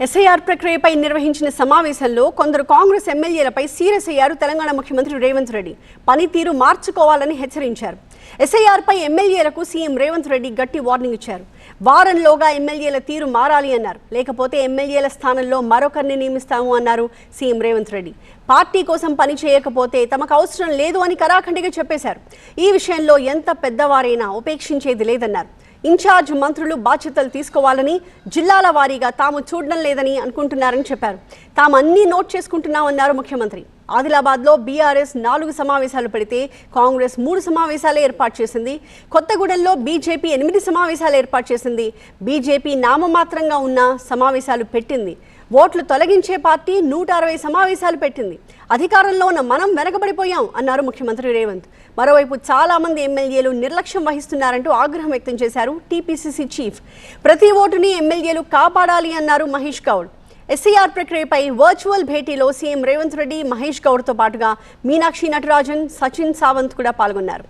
SIR ప్రక్రియపై నిర్వహించిన సమావేశంలో కొందరు కాంగ్రెస్ ఎమ్మెల్యేలపై సీరియస్ అయ్యారు తెలంగాణ ముఖ్యమంత్రి రేవంత్ రెడ్డి. పనితీరు మార్చుకోవాలని హెచ్చరించారు. ఎస్ఐఆర్ పై ఎమ్మెల్యేలకు సీఎం రేవంత్ రెడ్డి గట్టి వార్నింగ్ ఇచ్చారు. వారంలోగా ఎమ్మెల్యేల తీరు మారాలి అన్నారు. లేకపోతే ఎమ్మెల్యేల స్థానంలో మరొకరిని నియమిస్తాము అన్నారు సీఎం రేవంత్ రెడ్డి. పార్టీ కోసం పని చేయకపోతే తమకు అవసరం లేదు అని కరాఖండిగా చెప్పేశారు. ఈ విషయంలో ఎంత పెద్దవారైనా ఉపేక్షించేది లేదన్నారు. ఇన్ఛార్జ్ మంత్రులు బాధ్యతలు తీసుకోవాలని, జిల్లాల వారీగా తాము చూడడం లేదని అనుకుంటున్నారని చెప్పారు. తాము అన్నీ నోట్ చేసుకుంటున్నామన్నారు ముఖ్యమంత్రి. ఆదిలాబాద్లో బీఆర్ఎస్ 4 సమావేశాలు పెడితే కాంగ్రెస్ 3 సమావేశాలు ఏర్పాటు చేసింది. కొత్తగూడెంలో బీజేపీ 8 సమావేశాలు ఏర్పాటు చేసింది. బీజేపీ నామమాత్రంగా ఉన్న సమావేశాలు పెట్టింది. ఓట్లు తొలగించే పార్టీ 160 సమావేశాలు పెట్టింది. అధికారంలో ఉన్న మనం వెనకబడిపోయాం అన్నారు ముఖ్యమంత్రి రేవంత్. మరోవైపు చాలా మంది ఎమ్మెల్యేలు నిర్లక్ష్యం వహిస్తున్నారంటూ ఆగ్రహం వ్యక్తం చేశారు టీపీసీసీ చీఫ్. ప్రతి ఓటుని ఎమ్మెల్యేలు కాపాడాలి అన్నారు మహేష్ గౌడ్. ఎస్ఐఆర్ ప్రక్రియపై వర్చువల్ భేటీలో సీఎం రేవంత్ రెడ్డి, మహేష్ గౌడ్తో పాటుగా మీనాక్షి నటరాజన్, సచిన్ సావంత్ కూడా పాల్గొన్నారు.